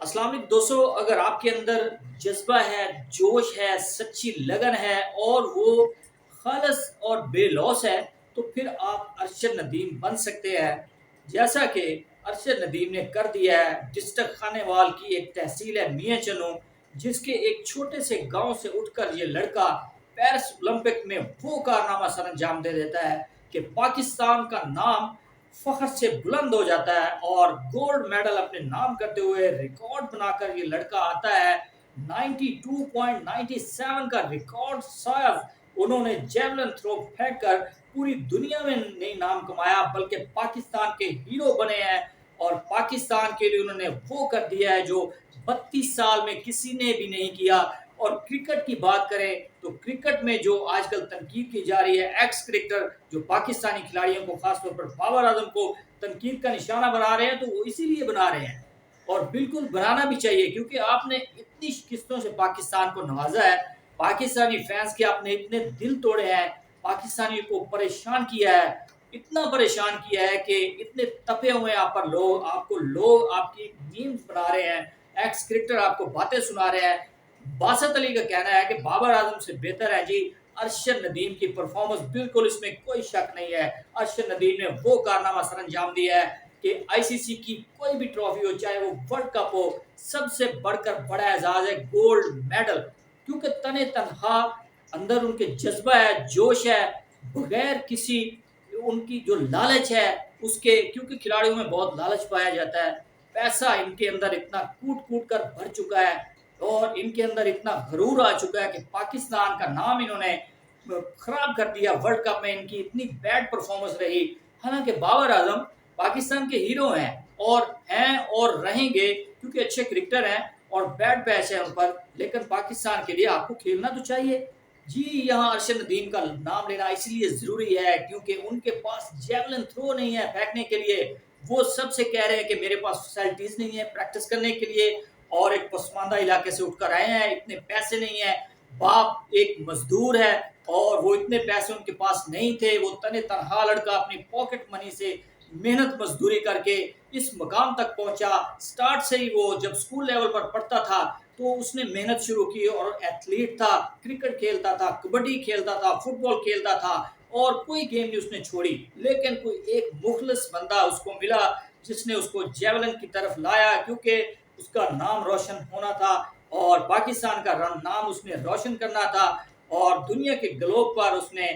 अस्सलाम वालेकुम दोस्तों, अगर आपके अंदर जज्बा है, जोश है, सच्ची लगन है और वो खालस और बेलौस है, तो फिर आप अरशद नदीम बन सकते हैं। जैसा कि अरशद नदीम ने कर दिया है। डिस्ट्रिक्ट खानेवाल की एक तहसील है मियां चनू, जिसके एक छोटे से गांव से उठकर ये लड़का पेरिस ओलंपिक में वो कारनामा सर अंजाम दे देता है कि पाकिस्तान का नाम फख्र से बुलंद हो जाता है और गोल्ड मेडल अपने नाम करते हुए रिकॉर्ड बनाकर ये लड़का आता है। 92.97 का रिकॉर्ड साहब उन्होंने जेवलिन थ्रो फेंक कर पूरी दुनिया में नहीं नाम कमाया, बल्कि पाकिस्तान के हीरो बने हैं। और पाकिस्तान के लिए उन्होंने वो कर दिया है जो 32 साल में किसी ने भी नहीं किया। और क्रिकेट की बात करें तो क्रिकेट में जो आजकल तनकीद की जा रही है, एक्स क्रिकेटर जो पाकिस्तानी खिलाड़ियों को, खासतौर पर बाबर आजम को तनकीद का निशाना बना रहे हैं, तो वो इसीलिए बना रहे हैं। और बिल्कुल बनाना भी चाहिए, क्योंकि आपने इतनी शिकस्तों से पाकिस्तान को नवाजा है। पाकिस्तानी फैंस के आपने इतने दिल तोड़े हैं, पाकिस्तानी को परेशान किया है, इतना परेशान किया है कि इतने तपे हुए हैं आप पर लोग, आपकी मीम्स बना रहे हैं, एक्स क्रिकेटर आपको बातें सुना रहे हैं। बासत अली का कहना है कि बाबर आजम से बेहतर है जी अरशद नदीम की परफॉर्मेंस, बिल्कुल इसमें कोई शक नहीं है। अरशद नदीम ने वो कारनामा सर अंजाम दिया है कि आईसीसी की कोई भी ट्रॉफी हो, चाहे वो वर्ल्ड कप हो, सबसे बढ़कर बड़ा एजाज है गोल्ड मेडल। क्योंकि तने तनहा अंदर उनके जज्बा है, जोश है, बगैर किसी उनकी जो लालच है उसके, क्योंकि खिलाड़ियों में बहुत लालच पाया जाता है। पैसा इनके अंदर इतना कूट कूट कर भर चुका है और इनके अंदर इतना गरूर आ चुका है कि पाकिस्तान का नाम इन्होंने खराब कर दिया। वर्ल्ड कप में इनकी इतनी बैड परफॉर्मेंस रही। हालांकि बाबर आजम पाकिस्तान के हीरो हैं और रहेंगे, क्योंकि अच्छे क्रिकेटर हैं और बैड पैच है उन पर, लेकिन पाकिस्तान के लिए आपको खेलना तो चाहिए। जी, यहाँ अरशद नदीम का नाम लेना इसलिए जरूरी है क्योंकि उनके पास जेवलिन थ्रो नहीं है फेंकने के लिए। वो सबसे कह रहे हैं कि मेरे पास फैसिलिटीज नहीं है प्रैक्टिस करने के लिए, और एक पसमानदा इलाके से उठकर आए हैं, इतने पैसे नहीं है। बाप एक मजदूर है और वो इतने पैसे उनके पास नहीं थे। वो तने तनहा लड़का अपनी पॉकेट मनी से मेहनत मजदूरी करके इस मुकाम तक पहुंचा। स्टार्ट से ही वो जब स्कूल लेवल पर पढ़ता था तो उसने मेहनत शुरू की और एथलीट था, क्रिकेट खेलता था, कबड्डी खेलता था, फुटबॉल खेलता था और कोई गेम नहीं उसने छोड़ी। लेकिन कोई एक मुखलिस बंदा उसको मिला जिसने उसको जेवलिन की तरफ लाया, क्योंकि उसका नाम रोशन होना था और पाकिस्तान का नाम उसने रोशन करना था और दुनिया के ग्लोब पर उसने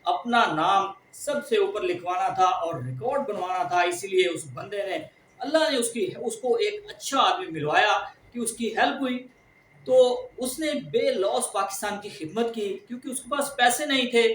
अपना नाम सबसे ऊपर लिखवाना था और रिकॉर्ड बनवाना था। इसीलिए उस बंदे ने, अल्लाह ने उसको एक अच्छा आदमी मिलवाया कि उसकी हेल्प हुई। तो उसने बेलौस पाकिस्तान की खिदमत की, क्योंकि उसके पास पैसे नहीं थे।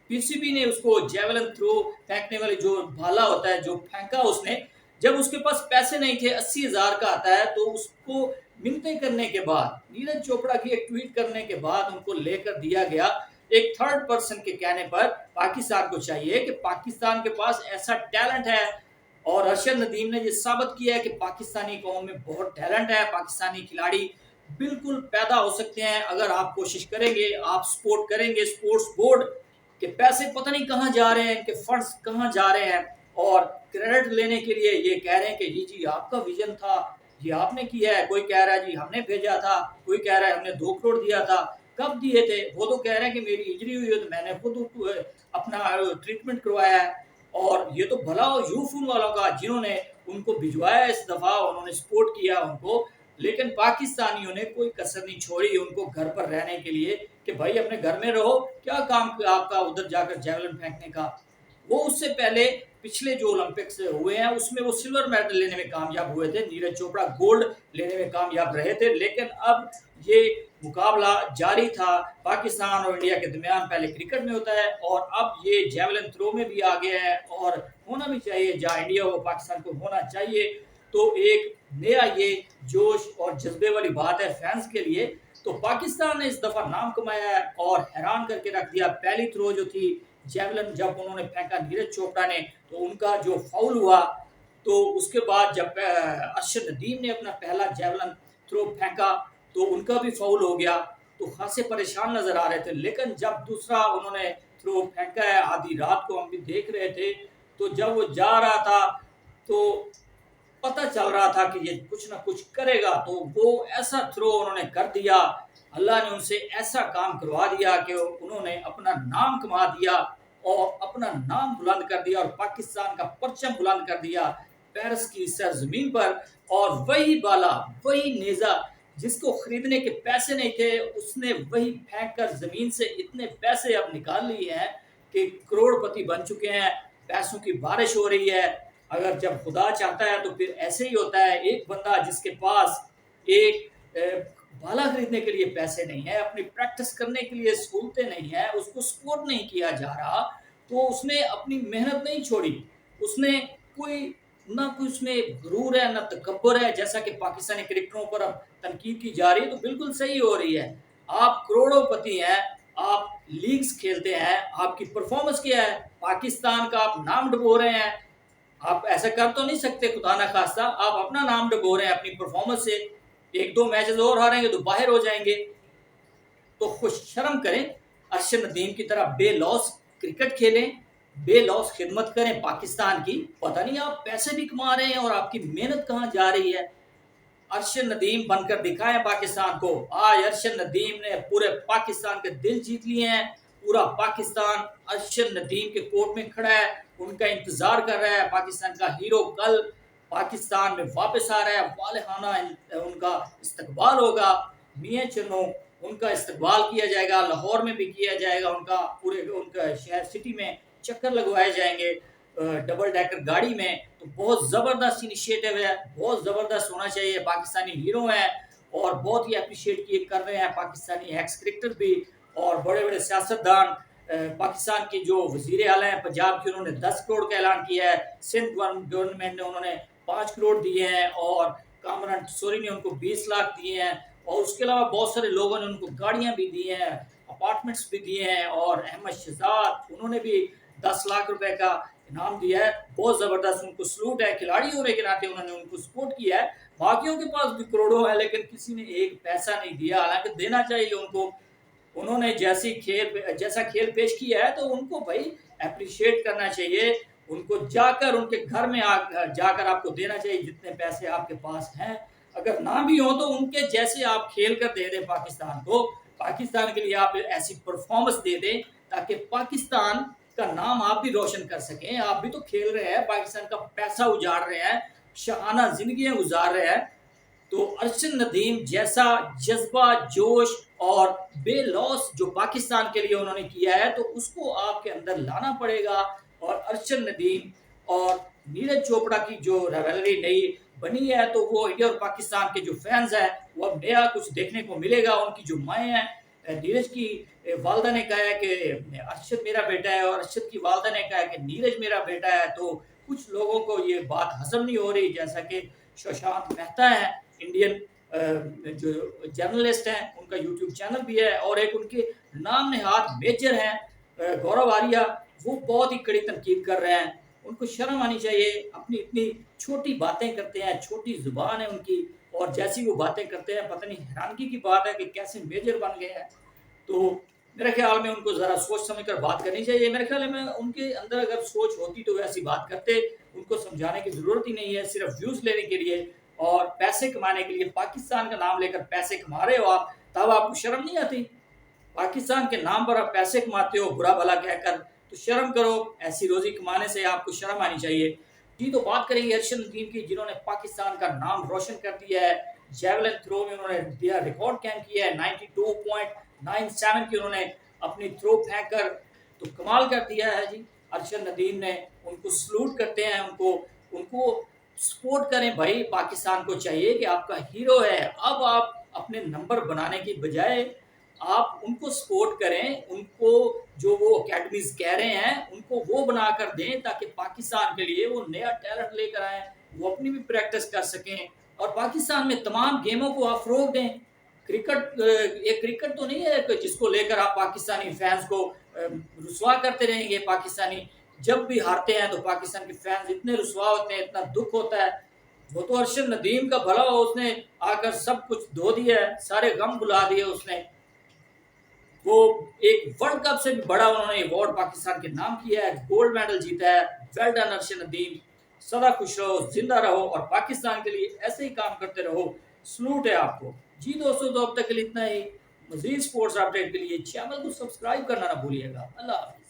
पीसीबी ने उसको जेवलिन थ्रो फेंकने वाले जो भाला होता है जो फेंका उसने, जब उसके पास पैसे नहीं थे, 80,000 का आता है, तो उसको मिन्नतें करने के बाद, नीरज चोपड़ा की एक ट्वीट करने के बाद उनको लेकर दिया गया। एक थर्ड पर्सन के कहने पर पाकिस्तान को चाहिए कि पाकिस्तान के पास ऐसा टैलेंट है। और अरशद नदीम ने ये साबित किया है कि पाकिस्तानी कौम में बहुत टैलेंट है। पाकिस्तानी खिलाड़ी बिल्कुल पैदा हो सकते हैं अगर आप कोशिश करेंगे, आप सपोर्ट करेंगे। स्पोर्ट्स बोर्ड के पैसे पता नहीं कहाँ जा रहे हैं, इनके फंड्स कहाँ जा रहे हैं, और क्रेडिट लेने के लिए ये कह रहे हैं कि जी जी आपका विजन था, ये आपने किया है। कोई कह रहा है जी हमने भेजा था, कोई कह रहा है हमने 2 करोड़ दिया था। कब दिए थे? वो तो कह रहे हैं कि मेरी इंजरी हुई है तो मैंने खुद अपना ट्रीटमेंट करवाया है। और ये तो भला हो यूफून वालों का, जिन्होंने उनको भिजवाया इस दफा, उन्होंने सपोर्ट किया उनको। लेकिन पाकिस्तानियों ने कोई कसर नहीं छोड़ी उनको घर पर रहने के लिए कि भाई अपने घर में रहो, क्या काम आपका उधर जाकर जेवलिन फेंकने का। वो उससे पहले पिछले जो ओलंपिक्स हुए हैं उसमें वो सिल्वर मेडल लेने में कामयाब हुए थे, नीरज चोपड़ा गोल्ड लेने में कामयाब रहे थे। लेकिन अब ये मुकाबला जारी था पाकिस्तान और इंडिया के दरमियान। पहले क्रिकेट में होता है और अब ये जेवलिन थ्रो में भी आ गया है, और होना भी चाहिए, जहाँ इंडिया हो पाकिस्तान को होना चाहिए। तो एक नया ये जोश और जज्बे वाली बात है फैंस के लिए। तो पाकिस्तान ने इस दफा नाम कमाया है और हैरान करके रख दिया। पहली थ्रो जो थी जेवलिन, जब उन्होंने फेंका नीरज चोपड़ा ने, तो उनका जो फाउल हुआ, तो उसके बाद जब अरशद नदीम ने अपना पहला जेवलिन थ्रो फेंका तो उनका भी फाउल हो गया। तो खासे परेशान नजर आ रहे थे। लेकिन जब दूसरा उन्होंने थ्रो फेंका है, आधी रात को हम भी देख रहे थे, तो जब वो जा रहा था तो पता चल रहा था कि ये कुछ ना कुछ करेगा, तो वो ऐसा थ्रो उन्होंने कर दिया। अल्लाह ने उनसे ऐसा काम करवा दिया कि उन्होंने अपना नाम कमा दिया और अपना नाम बुलंद कर दिया और पाकिस्तान का परचम बुलंद कर दिया पेरिस की सरजमीन पर। और वही बाला, वही नेजा जिसको खरीदने के पैसे नहीं थे, उसने वही फेंक कर जमीन से इतने पैसे अब निकाल लिए हैं कि करोड़पति बन चुके हैं। पैसों की बारिश हो रही है। अगर जब खुदा चाहता है तो फिर ऐसे ही होता है। एक बंदा जिसके पास एक भाला खरीदने के लिए पैसे नहीं है, अपनी प्रैक्टिस करने के लिए सहूलतें नहीं है, उसको सपोर्ट नहीं किया जा रहा, तो उसने अपनी मेहनत नहीं छोड़ी। उसने कोई ना कोई उसमें गुरूर है, ना तकब्बुर है। जैसा कि पाकिस्तानी क्रिकेटरों पर अब तनकीद की जा रही है, तो बिल्कुल सही हो रही है। आप करोड़ोंपति हैं, आप लीग्स खेलते हैं, आपकी परफॉर्मेंस क्या है? पाकिस्तान का आप नाम डुबो रहे हैं। आप ऐसा कर तो नहीं सकते, खुदा ना खास्ता आप अपना नाम डुबो रहे हैं अपनी परफॉर्मेंस से। एक दो मैचेस और हारेंगे तो बाहर हो जाएंगे। तो खुश शर्म करें, अरशद नदीम की तरह बेलौस क्रिकेट खेलें, बेलौस खिदमत करें पाकिस्तान की। पता नहीं आप पैसे भी कमा रहे हैं और आपकी मेहनत कहाँ जा रही है। अरशद नदीम बनकर दिखाएं पाकिस्तान को। आज अरशद नदीम ने पूरे पाकिस्तान के दिल जीत लिए हैं। पूरा पाकिस्तान अरशद नदीम के कोर्ट में खड़ा है, उनका इंतजार कर रहा है। पाकिस्तान का हीरो कल पाकिस्तान में वापस आ रहा है। वालेहाना उनका इस्तकबाल होगा। मियां चन्नो उनका इस्तकबाल किया जाएगा, लाहौर में भी किया जाएगा। उनका पूरे उनका शहर सिटी में चक्कर लगवाए जाएंगे डबल डेकर गाड़ी में। तो बहुत ज़बरदस्त इनिशिएटिव है, बहुत ज़बरदस्त होना चाहिए। पाकिस्तानी हीरो हैं और बहुत ही अप्रिशिएट किए कर रहे हैं पाकिस्तानी एक्स क्रिकेटर भी और बड़े बड़े सियासतदान। पाकिस्तान के जो वजीर आला हैं पंजाब के, उन्होंने 10 करोड़ का ऐलान किया है। सिंध गवर्नमेंट ने उन्होंने 5 करोड़ दिए हैं और कामरान सोरी ने उनको 20 लाख दिए हैं। और उसके अलावा बहुत सारे लोगों ने उनको गाड़ियां भी दी हैं, अपार्टमेंट्स भी दिए हैं। और अहमद शहजाद उन्होंने भी 10 लाख रुपए का इनाम दिया है। बहुत ज़बरदस्त, उनको सलूट है। खिलाड़ी होने के नाते उन्होंने उनको सपोर्ट किया है। बाकियों के पास भी करोड़ों है, लेकिन किसी ने एक पैसा नहीं दिया, हालांकि देना चाहिए उनको। उन्होंने जैसा खेल पेश किया है तो उनको भाई अप्रिशिएट करना चाहिए। उनको जाकर उनके घर में जाकर आपको देना चाहिए जितने पैसे आपके पास हैं। अगर ना भी हो तो उनके जैसे आप खेल कर दे दें पाकिस्तान को। पाकिस्तान के लिए आप ऐसी परफॉर्मेंस दे दें ताकि पाकिस्तान का नाम आप भी रोशन कर सकें। आप भी तो खेल रहे हैं, पाकिस्तान का पैसा उजाड़ रहे हैं, शाहाना जिंदगियां गुजार रहे हैं। तो अरशद नदीम जैसा जज्बा, जोश और बेलौस जो पाकिस्तान के लिए उन्होंने किया है, तो उसको आपके अंदर लाना पड़ेगा। और अरशद नदीम और नीरज चोपड़ा की जो रेवलरी नई बनी है, तो वो इंडिया और पाकिस्तान के जो फैंस हैं वो अब नया कुछ देखने को मिलेगा। उनकी जो माएँ हैं, नीरज की वालदा ने कहा है कि अरशद मेरा बेटा है और अरशद की वालदा ने कहा है कि नीरज मेरा बेटा है। तो कुछ लोगों को ये बात हजम नहीं हो रही। जैसा कि शशांक मेहता है, इंडियन जो जर्नलिस्ट हैं, उनका यूट्यूब चैनल भी है। और एक उनके नाम नेहाद मेजर हैं गौरव आर्या, वो बहुत ही कड़ी तनकीद कर रहे हैं। उनको शर्म आनी चाहिए। अपनी इतनी छोटी बातें करते हैं, छोटी जुबान है उनकी, और जैसी वो बातें करते हैं पता नहीं हैरानगी की बात है कि कैसे मेजर बन गए हैं। तो मेरे ख्याल में उनको ज़रा सोच समझ कर बात करनी चाहिए। मेरे ख्याल में उनके अंदर अगर सोच होती तो वैसी बात करते। उनको समझाने की ज़रूरत ही नहीं है। सिर्फ व्यूज़ लेने के लिए और पैसे कमाने के लिए, पाकिस्तान का नाम लेकर पैसे कमा रहे हो आप, तब आपको शर्म नहीं आती? पाकिस्तान के नाम पर आप पैसे कमाते हो बुरा भला कहकर, तो शर्म करो। ऐसी रोजी कमाने से आपको शर्म आनी चाहिए। जी, तो बात करेंगे अरशद नदीम की, जिन्होंने पाकिस्तान का नाम रोशन कर दिया है। जेवलिन थ्रो में उन्होंने दिया रिकॉर्ड कैम किया है, 92.97 की उन्होंने अपनी थ्रो फेंक कर तो कमाल कर दिया है जी अरशद नदीम ने। उनको सलूट करते हैं, उनको उनको सपोर्ट करें भाई। पाकिस्तान को चाहिए कि आपका हीरो है, अब आप अपने नंबर बनाने की बजाय आप उनको सपोर्ट करें। उनको जो वो अकेडमीज कह रहे हैं उनको वो बना कर दें ताकि पाकिस्तान के लिए वो नया टैलेंट लेकर आए, वो अपनी भी प्रैक्टिस कर सकें और पाकिस्तान में तमाम गेमों को आप फ़रोग दें। क्रिकेट एक क्रिकेट तो नहीं है कि जिसको लेकर आप पाकिस्तानी फैंस को रुसवा करते रहेंगे। पाकिस्तानी जब भी हारते हैं तो पाकिस्तान के फैंस इतने रुसवा होते हैं, इतना दुख होता है। वो तो अरशद नदीम का भला हो, उसने आकर सब कुछ धो दिया है, सारे गम भुला दिए उसने। वो एक वर्ल्ड कप से भी बड़ा उन्होंने अवार्ड पाकिस्तान के नाम किया है, गोल्ड मेडल जीता है। Well done Arshad Nadeem. सदा खुश रहो, जिंदा रहो और पाकिस्तान के लिए ऐसे ही काम करते रहो। सलूट है आपको। जी दोस्तों, तो अब तक के लिए इतना ही। मजीद स्पोर्ट्स अपडेट के लिए चैनल को सब्सक्राइब करना ना भूलिएगा। अल्लाह हाफिज।